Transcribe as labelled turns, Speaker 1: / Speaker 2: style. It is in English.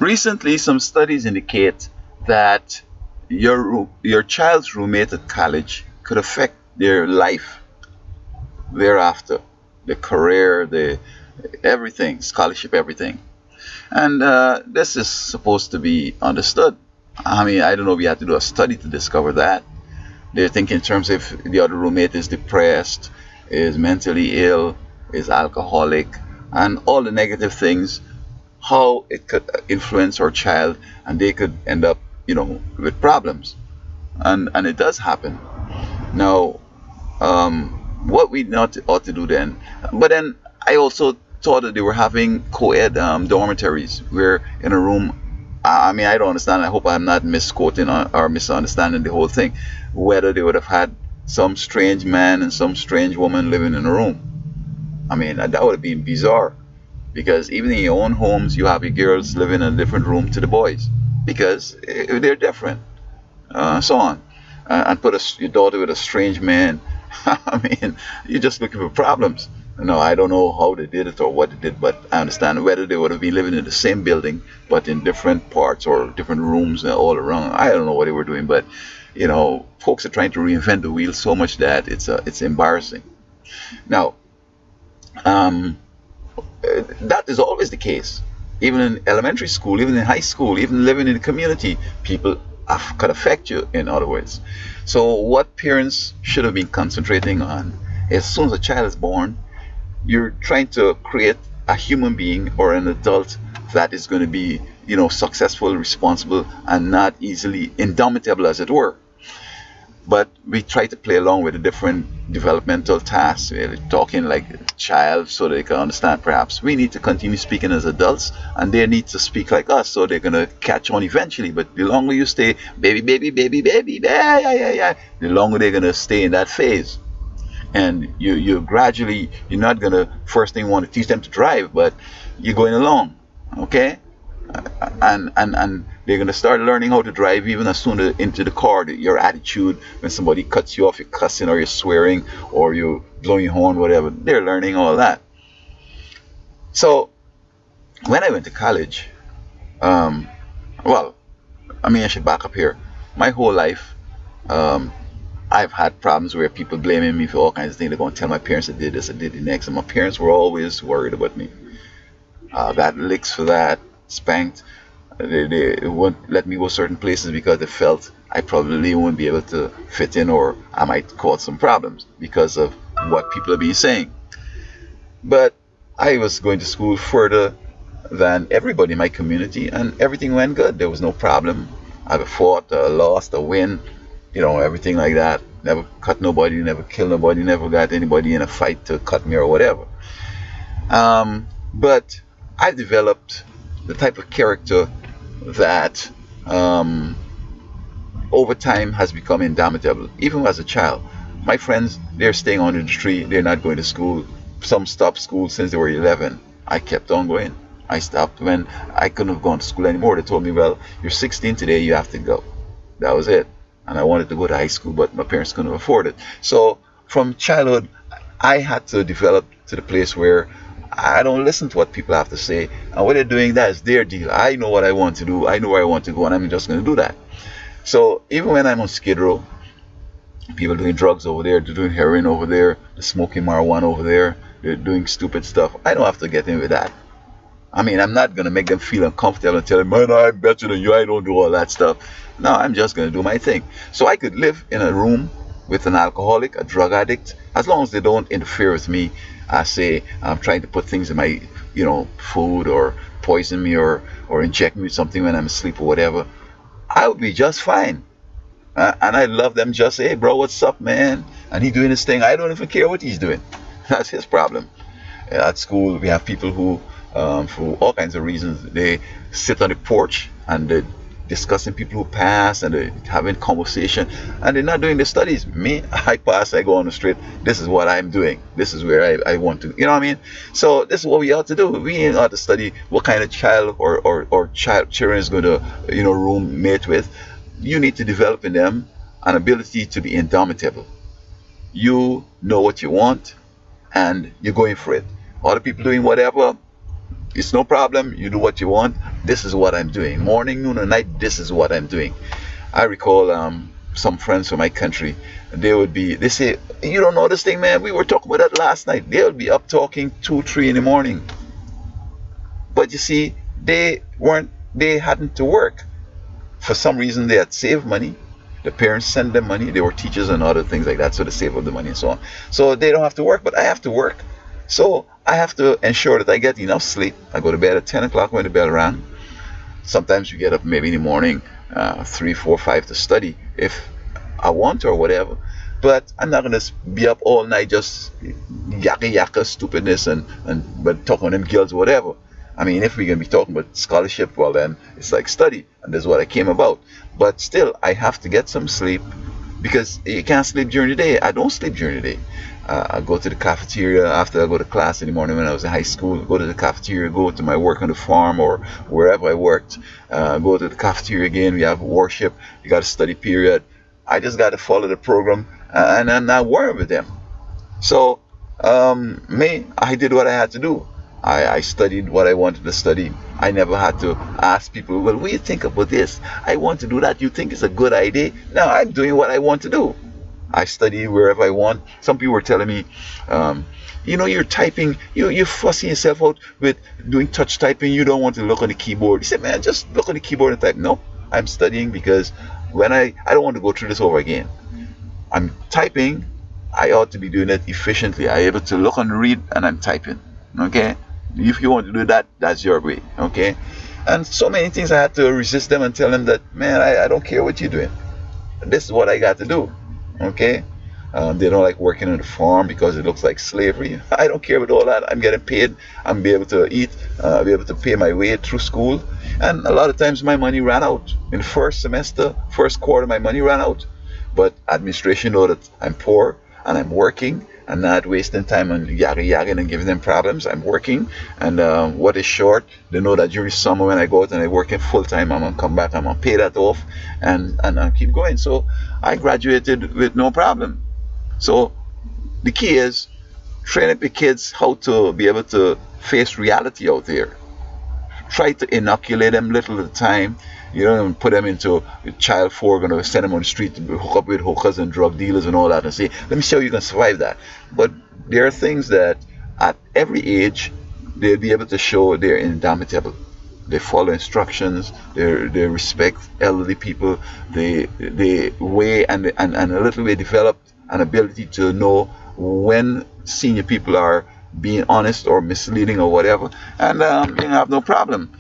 Speaker 1: Recently, some studies indicate that your child's roommate at college could affect their life thereafter, the career, the everything, scholarship, everything. And this is supposed to be understood. I mean, I don't know if you have to do a study to discover that. They think in terms if the other roommate is depressed, is mentally ill, is alcoholic, and all the negative things, how it could influence our child, and they could end up, with problems. And it does happen. Now, what we not ought to do then, but then I also thought that they were having co-ed dormitories where in a room. I mean, I don't understand. I hope I'm not misquoting or misunderstanding the whole thing. Whether they would have had some strange man and some strange woman living in a room. I mean, that would have been bizarre. Because even in your own homes, you have your girls living in a different room to the boys. Because they're different. So on. And put your daughter with a strange man. I mean, you're just looking for problems. No, I don't know how they did it or what they did, but I understand whether they would have been living in the same building, but in different parts or different rooms all around. I don't know what they were doing, but folks are trying to reinvent the wheel so much that it's embarrassing. Now, that is always the case. Even in elementary school, even in high school, even living in the community, people could affect you in other ways. So what parents should have been concentrating on, as soon as a child is born, you're trying to create a human being or an adult that is going to be, successful, responsible, and not easily indomitable, as it were. But we try to play along with the different developmental tasks. We're talking like a child so they can understand. Perhaps we need to continue speaking as adults, and they need to speak like us, so they're going to catch on eventually. But the longer you stay, baby, baby, baby, baby, yeah, yeah, yeah, yeah, the longer they're going to stay in that phase. And you gradually, you're not going to first thing want to teach them to drive, but you're going along, okay? And they're going to start learning how to drive even as soon as into the car. Your attitude when somebody cuts you off, you're cussing or you're swearing or you're blowing your horn, whatever. They're learning all that. So when I went to college, well, I mean, I should back up here. My whole life, I've had problems where people blaming me for all kinds of things. They're going to tell my parents I did this, I did the next, and my parents were always worried about me. Got licks for that, spanked. They wouldn't let me go certain places because they felt I probably wouldn't be able to fit in, or I might cause some problems because of what people are being saying. But I was going to school further than everybody in my community, and everything went good. There was no problem. I fought, lost, a win, everything like that. Never cut nobody, never killed nobody, never got anybody in a fight to cut me or whatever. But I developed the type of character that over time has become indomitable. Even as a child, my friends, they're staying under the tree, they're not going to school. Some stopped school since they were 11. I kept on going. I stopped when I couldn't have gone to school anymore. They told me, well, you're 16 today, you have to go. That was it. And I wanted to go to high school, but my parents couldn't afford it. So from childhood, I had to develop to the place where I don't listen to what people have to say. And what they're doing, that is their deal. I know what I want to do. I know where I want to go, and I'm just going to do that. So even when I'm on Skid Row, people doing drugs over there, they're doing heroin over there, they're smoking marijuana over there, they're doing stupid stuff. I don't have to get in with that. I mean, I'm not going to make them feel uncomfortable and tell them, man, I'm better than you, I don't do all that stuff. No, I'm just going to do my thing. So I could live in a room with an alcoholic, a drug addict, as long as they don't interfere with me. I say I'm trying to put things in my, food, or poison me, or inject me with something when I'm asleep or whatever. I would be just fine. And I love them just say, hey, bro, what's up, man? And he's doing his thing. I don't even care what he's doing. That's his problem. At school, we have people who, for all kinds of reasons, they sit on the porch and they're discussing people who pass, and they're having conversation, and they're not doing the studies. Me, I pass, I go on the street. This is what I'm doing. This is where I want to. You know what I mean? So this is what we ought to do. We ought to study what kind of child or children is going to, roommate with. You need to develop in them an ability to be indomitable. You know what you want, and you're going for it. Other people doing whatever, It's no problem. You do what you want. This is what I'm doing. Morning, noon, and night. This is what I'm doing. I recall some friends from my country. They say, you don't know this thing, man. We were talking about that last night. They would be up talking 2, 3 in the morning. But you see, they hadn't to work. For some reason, they had saved money. The parents sent them money. They were teachers and other things like that, so they save up the money and so on. So they don't have to work, but I have to work. So I have to ensure that I get enough sleep. I go to bed at 10 o'clock when the bell rang. Sometimes you get up maybe in the morning, 3, 4, 5 to study if I want to or whatever. But I'm not going to be up all night just yakka stupidness and but talking on them girls or whatever. I mean, if we're going to be talking about scholarship, well then it's like study, and that's what I came about. But still, I have to get some sleep because you can't sleep during the day. I don't sleep during the day. I go to the cafeteria after I go to class in the morning when I was in high school. Go to the cafeteria, go to my work on the farm or wherever I worked. Go to the cafeteria again. We have worship. You got a study period. I just got to follow the program and I'm not worried with them. So I did what I had to do. I studied what I wanted to study. I never had to ask people, well, what do you think about this? I want to do that. You think it's a good idea? No, I'm doing what I want to do. I study wherever I want. Some people were telling me, you're typing, you're fussing yourself out with doing touch typing. You don't want to look on the keyboard. He said, man, just look on the keyboard and type. No, I'm studying because when I don't want to go through this over again. I'm typing. I ought to be doing it efficiently. I'm able to look and read and I'm typing. Okay? If you want to do that, that's your way. Okay? And so many things I had to resist them and tell them that, man, I don't care what you're doing. This is what I got to do. Okay? They don't like working on the farm because it looks like slavery. I don't care about all that. I'm getting paid. I'm be able to eat, be able to pay my way through school. And a lot of times my money ran out. In the first quarter, my money ran out. But administration know that I'm poor and I'm working and not wasting time on yagging and giving them problems. I'm working, and what is short, they know that during summer when I go out and I work in full time, I'm gonna come back, I'm gonna pay that off, and keep going. So I graduated with no problem. So the key is train up your kids how to be able to face reality out there. Try to inoculate them little at a time. You don't put them into child 4, going to send them on the street to hook up with hookers and drug dealers and all that and say, let me show you can survive that. But there are things that at every age, they'll be able to show they're indomitable. They follow instructions, they respect elderly people, they weigh and a little way develop an ability to know when senior people are being honest or misleading or whatever, and you have no problem.